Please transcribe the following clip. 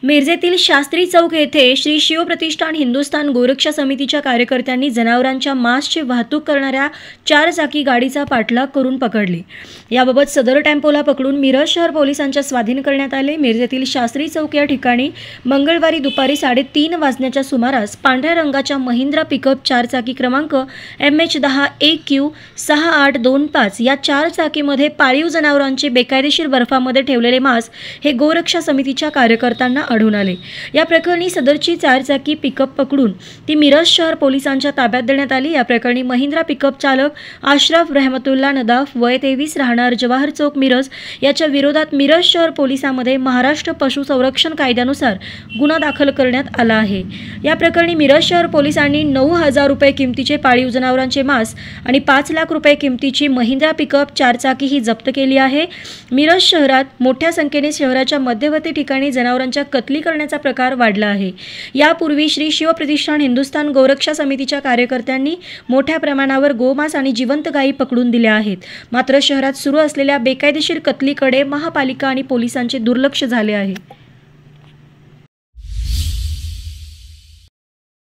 मिरजेतील शास्त्री चौक येथे श्री शिवप्रतिष्ठान हिंदुस्थान गोरक्षा समितीच्या कार्यकर्त्यांनी जनावरांच्या मांसची वाहतूक करणाऱ्या 4 चाकी गाडीचा पाठलाग करून पकडली। याबाबत सदर टेम्पोला पकडून मिरज शहर पोलिसांच्या स्वाधीन करण्यात आले। मिरजेतील शास्त्री चौक या ठिकाणी मंगळवारी दुपारी 3:30 वाजण्याच्या सुमारास पांढऱ्या रंगाच्या महिंद्रा पिकअप 4 चाकी क्रमांक MH10AQ6825 या 4 चाकीमध्ये पाळीव जनावरांचे बेकायदेशीर बर्फामध्ये ठेवलेले मांस हे गोरक्षा समितीच्या कार्यकर्त्यांना आढळून आले। या प्रकरणी सदरची 4 चाकी पिकअप पकडून ती मिरज शहर पोलिसांच्या ताब्यात देण्यात आली। या प्रकरणी महिंद्रा पिकअप चालक अशरफ रहमतुल्ला नदाफ वय 23 राहणार जवाहर चौक मिरज याच्या विरोधात मिरज शहर पोलिसांमध्ये महाराष्ट्र पशु संरक्षण कायद्यानुसार गुन्हा दाखल करण्यात आला आहे। या प्रकरणी मिरज शहर पोलिसांनी 9,000 रुपये किमतीचे पाळीव जनावरांचे मांस आणि 5 लाख रुपये किमतीची महिंद्रा पिकअप 4 चाकी ही जप्त केली आहे। मिरज शहरात मोठ्या संख्येने शहराच्या मध्यवर्ती ठिकाणी जनावरांच्या कत्तली करण्याचा प्रकार वाढला आहे। यापूर्वी श्री शिवप्रतिष्ठान हिंदुस्थान गोरक्षा समितीच्या कार्यकर्त्यांनी मोठ्या प्रमाणावर गोमांस आणि जिवंत गायी पकडून दिल्या आहेत। मात्र शहरात सुरू असलेल्या बेकायदेशीर कत्तलीकडे महापालिका आणि पोलिसांचे दुर्लक्ष झाले आहे।